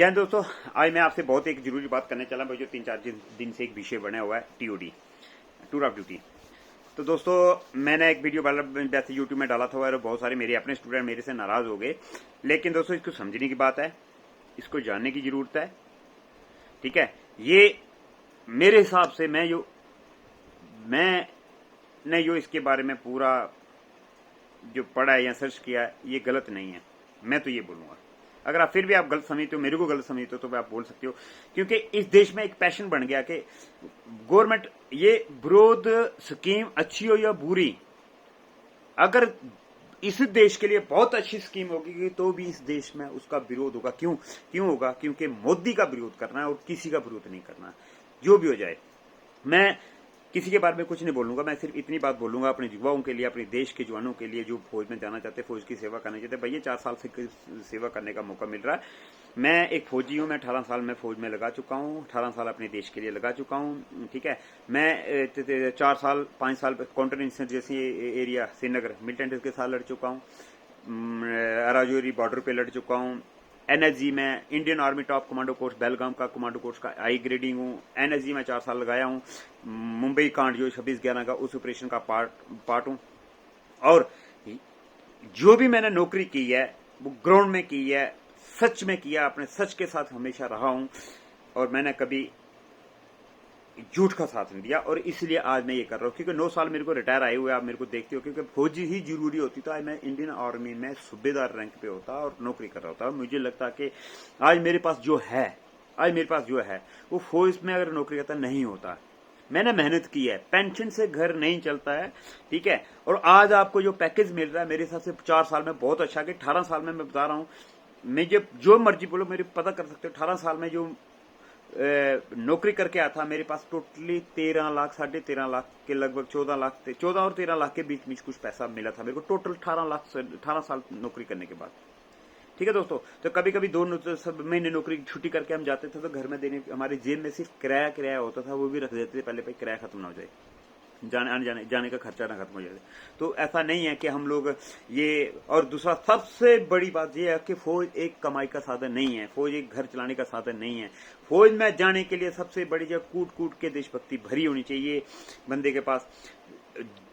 जय हिंद दोस्तों, आज मैं आपसे बहुत एक जरूरी बात करने चला। जो 3-4 दिन से एक विषय बना हुआ है टीओडी, टूर ऑफ ड्यूटी। तो दोस्तों मैंने एक वीडियो वैसे यूट्यूब में डाला था और बहुत सारे मेरे अपने स्टूडेंट मेरे से नाराज हो गए। लेकिन दोस्तों इसको समझने की बात है, इसको जानने की जरूरत है। ठीक है, ये मेरे हिसाब से मैंने जो इसके बारे में पूरा जो पढ़ा है या सर्च किया है, ये गलत नहीं है। मैं तो ये बोलूंगा, अगर आप फिर भी आप गलत समझते हो, मेरे को गलत समझते हो, तो आप बोल सकते हो। क्योंकि इस देश में एक पैशन बन गया कि गवर्नमेंट ये विरोध स्कीम अच्छी हो या बुरी, अगर इस देश के लिए बहुत अच्छी स्कीम होगी तो भी इस देश में उसका विरोध होगा। क्यों होगा? क्योंकि मोदी का विरोध करना है और किसी का विरोध नहीं करना, जो भी हो जाए। मैं किसी के बारे में कुछ नहीं बोलूंगा, मैं सिर्फ इतनी बात बोलूंगा अपने युवाओं के लिए, अपने देश के जवानों के लिए जो फौज में जाना चाहते हैं, फौज की सेवा करना चाहते हैं। भैया 4 साल से सेवा करने का मौका मिल रहा है। मैं एक फौजी हूं, मैं 18 साल में फौज में लगा चुका हूं, 18 साल अपने देश के लिए लगा चुका हूं। ठीक है, मैं 4 साल 5 साल counter insurgency area Srinagar militant के साथ लड़ चुका हूं, राजौरी बॉर्डर पे लड़ चुका हूं। एनएसजी में Indian army top commando course Belgaum का कमांडो कोर्स का आई ग्रेडिंग हूँ। एनएसजी में 4 साल लगाया हूँ। मुंबई कांड जो 26/11 का उस ऑपरेशन का पार्ट हूँ। और जो भी मैंने नौकरी की है वो ग्राउंड में की है, सच में किया, अपने सच के साथ हमेशा रहा हूँ और मैंने कभी झूठ का साथ नहीं दिया। और इसलिए आज मैं ये कर रहा हूँ, क्योंकि 9 साल मेरे को रिटायर आए हुए आप मेरे को देखते हो। क्योंकि फौजी ही जरूरी होती, तो आज मैं इंडियन आर्मी में सूबेदार रैंक पे होता और नौकरी कर रहा होता। मुझे लगता कि आज मेरे पास जो है वो फौज में अगर नौकरी करता नहीं होता। मैंने मेहनत की है, पेंशन से घर नहीं चलता है। ठीक है, और आज आपको जो पैकेज मिल रहा है मेरे हिसाब से 4 साल में बहुत अच्छा। कि 18 साल में मैं बता रहा हूँ, मैं जो मर्जी बोलो मेरे पता कर सकते हो। 18 साल में जो नौकरी करके आया था, मेरे पास टोटली 13 लाख 13.5 लाख के लगभग 14 और 13 लाख के बीच में कुछ पैसा मिला था मेरे को टोटल 18 साल नौकरी करने के बाद। ठीक है दोस्तों, तो कभी कभी 2 महीने नौकरी छुट्टी करके हम जाते थे तो घर में देने हमारे जेब में सिर्फ किराया होता था, वो भी रख देते थे पहले भाई किराया खत्म ना हो जाए, जाने का खर्चा ना खत्म हो जाए। तो ऐसा नहीं है कि हम लोग ये। और दूसरा सबसे बड़ी बात यह है कि फौज एक कमाई का साधन नहीं है, फौज एक घर चलाने का साधन नहीं है। फौज में जाने के लिए सबसे बड़ी जगह कूट के देशभक्ति भरी होनी चाहिए बंदे के पास,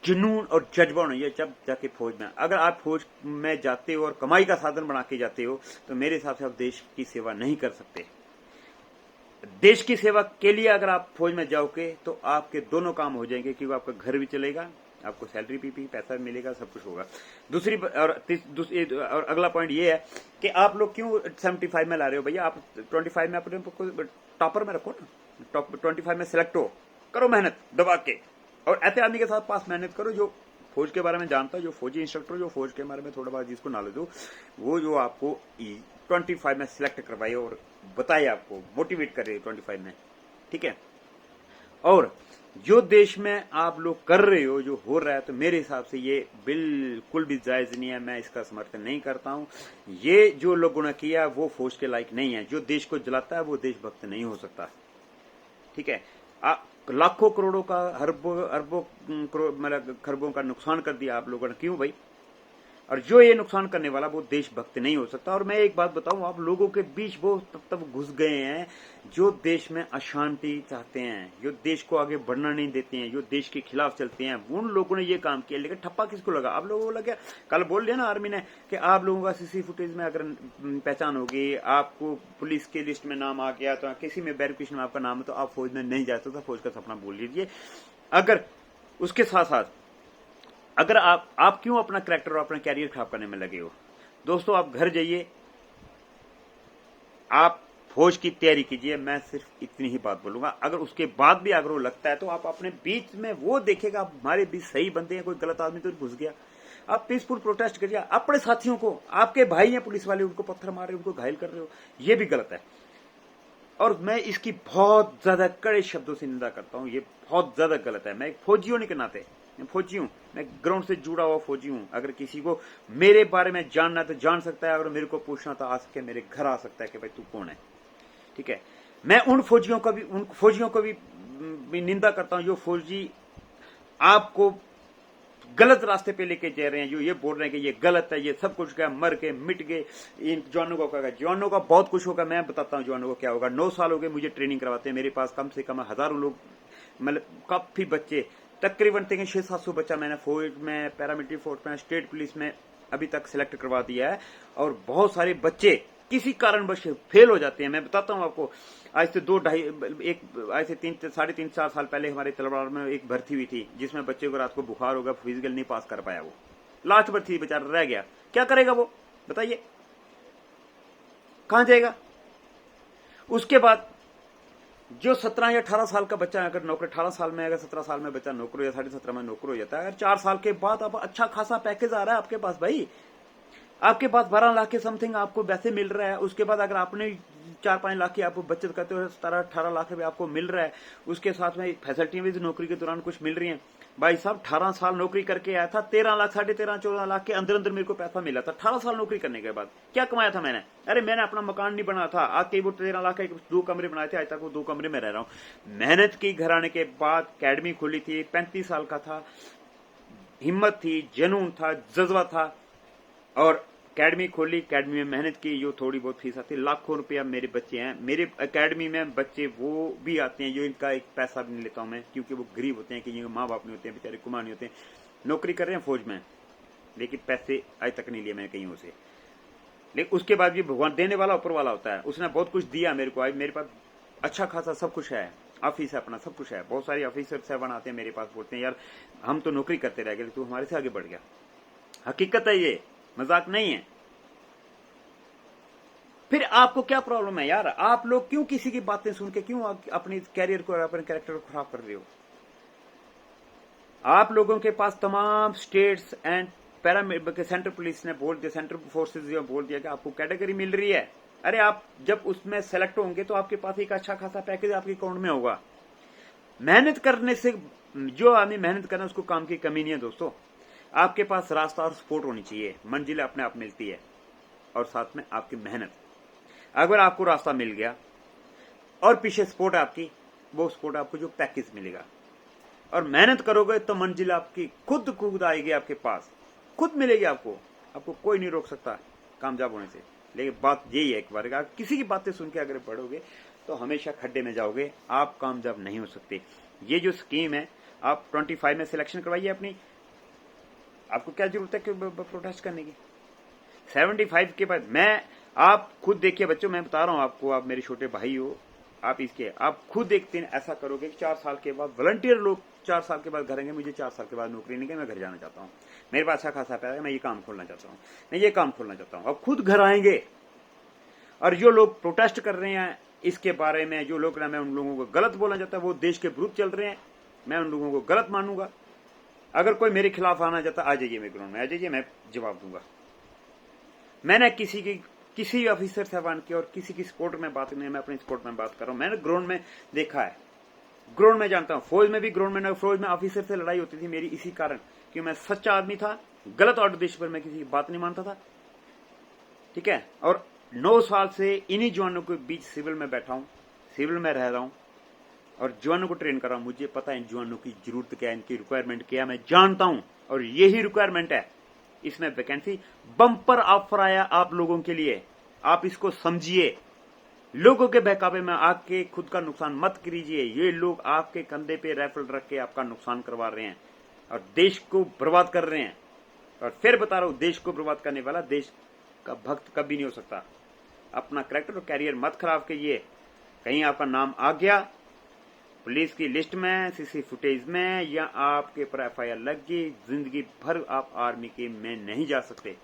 जुनून और जज्बा होना चाहिए, जब जाके फौज में। अगर आप फौज में जाते हो और कमाई का साधन बना के जाते हो तो मेरे हिसाब से आप देश की सेवा नहीं कर सकते। देश की सेवा के लिए अगर आप फौज में जाओगे तो आपके दोनों काम हो जाएंगे, क्योंकि आपका घर भी चलेगा, आपको सैलरी भी पैसा भी मिलेगा, सब कुछ होगा। और अगला पॉइंट ये है कि आप लोग क्यों 75 में ला रहे हो? भैया आप 25 में अपने टॉपर में रखो ना, टॉप 25 में सिलेक्ट हो, करो मेहनत दबा के। और ऐसे आदमी के साथ पास मेहनत करो जो फौज के बारे में जानता है, जो फौजी इंस्ट्रक्टर, जो फौज के बारे में थोड़ा बहुत जिसको नॉलेज हो, वो जो आपको 25 में सिलेक्ट करवाए और बताए, आपको मोटिवेट करे 25 में। ठीक है, और जो देश में आप लोग कर रहे हो, जो हो रहा है, तो मेरे हिसाब से ये बिल्कुल भी जायज नहीं है। मैं इसका समर्थन नहीं करता हूं। ये जो लोगों ने किया वो फौज के लायक नहीं है। जो देश को जलाता है वो देशभक्त नहीं हो सकता। ठीक है, लाखों करोड़ों का अरबों मतलब खरबों का नुकसान कर दिया आप लोगों ने, क्यों भाई? और जो ये नुकसान करने वाला वो देशभक्त नहीं हो सकता। और मैं एक बात बताऊं, आप लोगों के बीच वो तब घुस गए हैं जो देश में अशांति चाहते हैं, जो देश को आगे बढ़ना नहीं देते हैं, जो देश के खिलाफ चलते हैं। उन लोगों ने ये काम किया। लेकिन ठप्पा किसको लगा? आप लोगों को लगा। कल बोल दिया ना आर्मी ने कि आप लोगों का सीसी फुटेज में अगर पहचान होगी, आपको पुलिस के लिस्ट में नाम आ गया, तो किसी में वेरिफिकेशन में आपका नाम है, तो आप फौज में नहीं जा सकते। फौज का सपना भूल लीजिए। अगर उसके साथ साथ अगर आप क्यों अपना कैरेक्टर और अपना कैरियर खराब करने में लगे हो? दोस्तों आप घर जाइए, आप फौज की तैयारी कीजिए। मैं सिर्फ इतनी ही बात बोलूंगा। अगर उसके बाद भी अगर वो लगता है तो आप अपने बीच में वो देखेगा हमारे बीच सही बंदे हैं, कोई गलत आदमी तो घुस गया, आप पीसफुल प्रोटेस्ट करिए। अपने साथियों को, आपके भाई हैं पुलिस वाले, उनको पत्थर मार रहे हो, उनको घायल कर रहे हो, ये भी गलत है। और मैं इसकी बहुत ज्यादा कड़े शब्दों से निंदा करता हूं। ये बहुत ज्यादा गलत है। मैं एक फौजी होने के नाते, मैं फौजी हूं, मैं ग्राउंड से जुड़ा हुआ फौजी हूं। अगर किसी को मेरे बारे में जानना है तो जान सकता है, अगर मेरे को पूछना तो आ सके, मेरे घर आ सकता है कि भाई तू कौन है। ठीक है, मैं उन फौजियों को भी निंदा करता हूं जो फौजी आपको गलत रास्ते पे लेके जा रहे हैं, जो ये बोल रहे हैं कि ये गलत है, ये सब कुछ क्या, मर के मिट गए, इन जवानों को क्या, जवानों का बहुत कुछ होगा। मैं बताता हूँ जवानों को क्या होगा। 9 साल हो गए मुझे ट्रेनिंग करवाते हैं, मेरे पास कम से कम हजारों लोग, मतलब काफी बच्चे, तकरीबन 600-700 बच्चा मैंने फौज में, पैरामिलिट्री फोर्स में, स्टेट पुलिस में अभी तक सिलेक्ट करवा दिया है। और बहुत सारे बच्चे किसी कारणवश फेल हो जाते हैं। मैं बताता हूँ आपको, आज से 3.5-4 साल पहले हमारे तलवार में एक भर्ती हुई थी, जिसमें बच्चे को रात को बुखार होगा, फिजिकल नहीं पास कर पाया, वो लास्ट भर्ती बेचारा रह गया। क्या करेगा वो, बताइए कहां जाएगा। उसके बाद जो 17 या 18 साल का बच्चा अगर नौकरी, 18 साल में अगर 17 साल में बच्चा नौकरी या 17.5 में नौकरी हो जाता है, अगर 4 साल के बाद अब अच्छा खासा पैकेज आ रहा है आपके पास, भाई आपके पास 12 लाख के समथिंग आपको वैसे मिल रहा है। उसके बाद अगर आपने 4-5 लाख की आप बचत करते हो, 17-18 लाख रुपए आपको मिल रहा है। उसके साथ में फैसिलिटी भी नौकरी के दौरान कुछ मिल रही है। भाई साहब 18 साल नौकरी करके आया था, 13 लाख, 13.5-14 लाख के अंदर अंदर मेरे को पैसा मिला था। 18 साल नौकरी करने के बाद क्या कमाया था मैंने? अरे मैंने अपना मकान नहीं बनाया था, आके वो 13 लाख के 2 कमरे बनाए थे, आज तक वो 2 कमरे में रह रहा हूं। मेहनत की, घर आने के बाद अकेडमी खोली थी, 35 साल का था, हिम्मत थी, जुनून था, जज्बा था, और अकेडमी खोली। अकेडमी में मेहनत की, जो थोड़ी बहुत फीस आती है, लाखों रुपया मेरे बच्चे हैं। मेरे अकेडमी में बच्चे वो भी आते हैं जो इनका एक पैसा भी नहीं लेता हूं मैं, क्योंकि वो गरीब होते हैं, कि जिनके माँ बाप नहीं होते हैं, बेचारे कुमार नहीं होते हैं, नौकरी कर रहे हैं फौज में, लेकिन पैसे आज तक नहीं लिए मैंने कहीं से। लेकिन उसके बाद भी भगवान देने वाला ऊपर वाला होता है, उसने बहुत कुछ दिया मेरे को। आज मेरे पास अच्छा खासा सब कुछ है, ऑफिस है अपना, सब कुछ है। बहुत सारे ऑफिसर साहब आते हैं मेरे पास, बोलते हैं यार हम तो नौकरी करते रह गए, तू हमारे से आगे बढ़ गया। हकीकत है ये, मजाक नहीं है। फिर आपको क्या प्रॉब्लम है यार? आप लोग क्यों किसी की बातें सुन के क्यों अपनी कैरियर को, अपने कैरेक्टर को खराब कर रहे हो? आप लोगों के पास तमाम स्टेट्स एंड सेंट्रल पुलिस ने बोल दिया, सेंट्रल फोर्सेज ने बोल दिया कि आपको कैटेगरी मिल रही है। अरे आप जब उसमें सेलेक्ट होंगे तो आपके पास एक अच्छा खासा पैकेज आपके अकाउंट में होगा। मेहनत करने से, जो आदमी मेहनत करना उसको काम की कमी नहीं है दोस्तों। आपके पास रास्ता और सपोर्ट होनी चाहिए, मंजिल अपने आप मिलती है, और साथ में आपकी मेहनत। अगर आपको रास्ता मिल गया और पीछे सपोर्ट आपकी, वो सपोर्ट आपको जो पैकेज मिलेगा, और मेहनत करोगे तो मंजिल आपकी खुद आएगी, आपके पास खुद मिलेगी आपको कोई नहीं रोक सकता कामयाब होने से। लेकिन बात यही है, एक बार अगर किसी की बातें सुन के अगर बढ़ोगे तो हमेशा खड्डे में जाओगे, आप कामयाब नहीं हो सकते। ये जो स्कीम है, आप 25 में सिलेक्शन करवाइए अपनी, आपको क्या जरूरत है कि प्रोटेस्ट करने की? 75 के बाद आप खुद देखिए बच्चों, मैं बता रहा हूं आपको, आप मेरे छोटे भाई हो, आप खुद एक दिन ऐसा करोगे कि 4 साल के बाद वॉलंटियर लोग 4 साल के बाद घर आएंगे, मुझे 4 साल के बाद नौकरी नहीं, मैं घर जाना चाहता हूं, मेरे पास अच्छा खासा पैसा है, मैं ये काम खोलना चाहता हूं, मैं ये काम खोलना चाहता हूं। अब खुद घर आएंगे। और जो लोग प्रोटेस्ट कर रहे हैं इसके बारे में, जो लोग मैं उन लोगों को गलत बोलना चाहता, वो देश के विरुद्ध चल रहे हैं, मैं उन लोगों को गलत मानूंगा। अगर कोई मेरे खिलाफ आना चाहता, आ जाइए मेरे ग्राउंड में, आ जाइए, मैं जवाब दूंगा। मैंने किसी ऑफिसर साहबान की और किसी की सपोर्ट में बात नहीं, मैं अपनी सपोर्ट में बात कर रहा हूं। मैंने ग्राउंड में देखा है, ग्राउंड में जानता हूं। फौज में भी फौज में ऑफिसर से लड़ाई होती थी मेरी, इसी कारण कि मैं सच्चा आदमी था, गलत ऑर्डर देश पर मैं किसी की बात नहीं मानता था, ठीक है। और 9 साल से इन्हीं जवानों के बीच सिविल में बैठा हूं, सिविल में रह रहा हूं, और जवानों को ट्रेन कर रहा हूं। मुझे पता है इन जवानों की जरूरत क्या है, इनकी रिक्वायरमेंट क्या है, मैं जानता हूं, और यही रिक्वायरमेंट है। इसमें वैकेंसी बम्पर ऑफर आया आप लोगों के लिए, आप इसको समझिए। लोगों के बहकावे में आके खुद का नुकसान मत कीजिए। ये लोग आपके कंधे पे राइफल रख के आपका नुकसान करवा रहे हैं और देश को बर्बाद कर रहे हैं। और फिर बता रहा हूं, देश को बर्बाद करने वाला देश का भक्त कभी नहीं हो सकता। अपना कैरेक्टर और कैरियर मत खराब कीजिए। कहीं आपका नाम आ गया पुलिस की लिस्ट में, सीसी फुटेज में, या आपके पर एफआईआर लग गई, जिंदगी भर आप आर्मी के में नहीं जा सकते।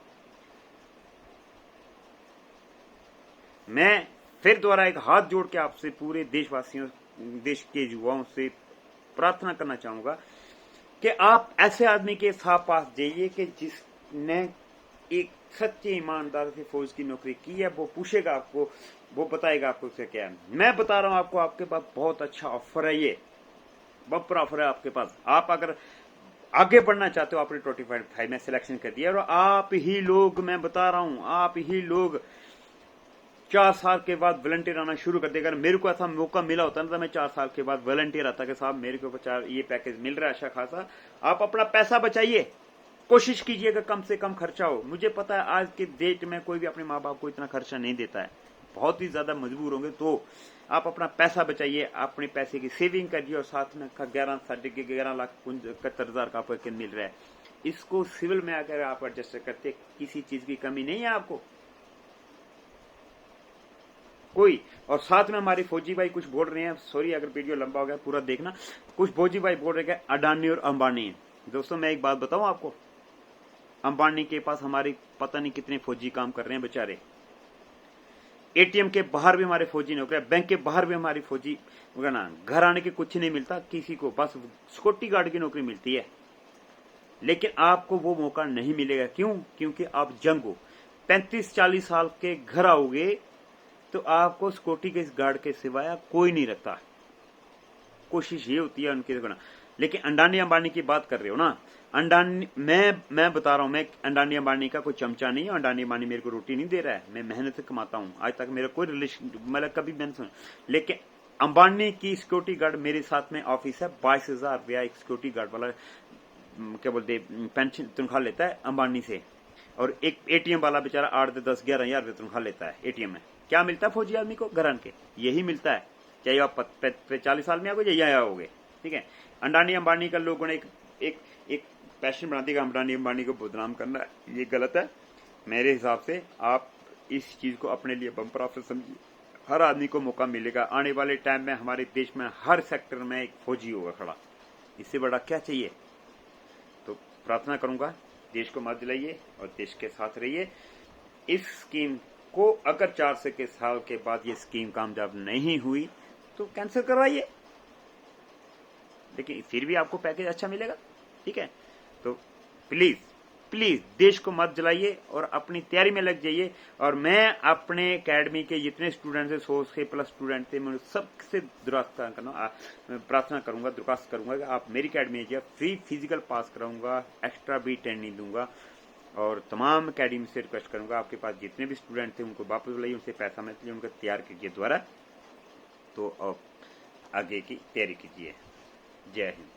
मैं फिर दोबारा एक हाथ जोड़ के आपसे पूरे देशवासियों, देश के युवाओं से प्रार्थना करना चाहूंगा कि आप ऐसे आदमी के साथ पास जाइए कि जिसने एक सच्चे ईमानदार से फौज की नौकरी की है। वो पूछेगा आपको, वो बताएगा आपको उससे क्या है। मैं बता रहा हूं आपको, आपके पास बहुत अच्छा ऑफर है, ये बम्पर ऑफर है आपके पास। आप अगर आगे बढ़ना चाहते हो, आपने 25 में सिलेक्शन कर दिया, और आप ही लोग, मैं बता रहा हूं, आप ही लोग 4 साल के बाद वॉलंटियर आना शुरू कर देगा। मेरे को ऐसा मौका मिला होता ना तो मैं 4 साल के बाद वॉलंटियर आता कि साहब मेरे को ये पैकेज मिल रहा है अच्छा खासा, आप अपना पैसा बचाइए, कोशिश कीजिएगा कम से कम खर्चा हो। मुझे पता है आज के डेट में कोई भी अपने माँ बाप को इतना खर्चा नहीं देता है, बहुत ही ज्यादा मजबूर होंगे, तो आप अपना पैसा बचाइए, अपने पैसे की सेविंग करिए और साथ में 11,71,71,000 का आपको मिल रहा है, इसको सिविल में अगर आप एडजस्ट करते, किसी चीज की कमी नहीं है आपको कोई। और साथ में हमारे फौजी भाई कुछ बोल रहे हैं, सॉरी अगर वीडियो लंबा हो गया पूरा देखना, कुछ फौजी भाई बोल रहे हैं अडानी और अंबानी। दोस्तों मैं एक बात बताऊं आपको, अंबानी के पास हमारे पता नहीं कितने फौजी काम कर रहे हैं बेचारे, एटीएम के बाहर भी हमारे फौजी नौकरी, बैंक के बाहर भी हमारी फौजी ना, घर आने के कुछ नहीं मिलता किसी को, बस सिक्योरिटी गार्ड की नौकरी मिलती है। लेकिन आपको वो मौका नहीं मिलेगा, क्यों? क्योंकि आप जंग हो, 35-40 साल के घर आओगे तो आपको सिक्योरिटी के गार्ड के सिवाय कोई नहीं रखता, कोशिश ये होती है उनकी देखना। लेकिन अंडानी अंबानी की बात कर रहे हो ना, अंडानी मैं बता रहा हूं, मैं अंडानी अंबानी का कोई चमचा नहीं है, अंडानी अंबानी मेरे को रोटी नहीं दे रहा है, मैं मेहनत से कमाता हूं, आज तक मेरा कोई रिलेशन मतलब कभी मैंने सुना। लेकिन अंबानी की सिक्योरिटी गार्ड मेरे साथ में ऑफिस है, 22,000 रुपया एक सिक्योरिटी गार्ड वाला क्या बोलते पेंशन तनख्वाह लेता है अंबानी से, और एक एटीएम वाला बेचारा 8 से 10 11 हजार रुपये तनख्वाह लेता है एटीएम में। क्या मिलता है फौजी आदमी को घर आन के? यही मिलता है, चाहे आप 40 साल में आओगे या यहाँ आओगे, ठीक है। अंडानी अंबानी का लोगों ने एक पैशन बना दिया, अंबानी अंबानी को बदनाम करना, ये गलत है मेरे हिसाब से। आप इस चीज को अपने लिए बम्पर ऑफर समझिए, हर आदमी को मौका मिलेगा, आने वाले टाइम में हमारे देश में हर सेक्टर में एक फौजी होगा खड़ा, इससे बड़ा क्या चाहिए। तो प्रार्थना करूंगा देश को मत दिलाइए और देश के साथ रहिए। इस स्कीम को अगर 4 साल के बाद ये स्कीम कामयाब नहीं हुई तो कैंसिल करवाइए, लेकिन फिर भी आपको पैकेज अच्छा मिलेगा, ठीक है। तो प्लीज प्लीज देश को मत जलाइए और अपनी तैयारी में लग जाइए। और मैं अपने एकेडमी के जितने स्टूडेंट्स थे, 100 से प्लस स्टूडेंट थे, मैं सबसे प्रार्थना करूंगा, दरखास्त करूंगा कि आप मेरी एकेडमी में फ्री फिजिकल पास कराऊंगा, एक्स्ट्रा भी ट्रेनिंग दूंगा, और तमाम एकेडमी से रिक्वेस्ट करूंगा आपके पास जितने भी स्टूडेंट थे उनको वापस बुलाइए, उनसे पैसा मत लीजिए, उनका तैयार कीजिए द्वारा, तो आगे की तैयारी कीजिए। जय हिंद।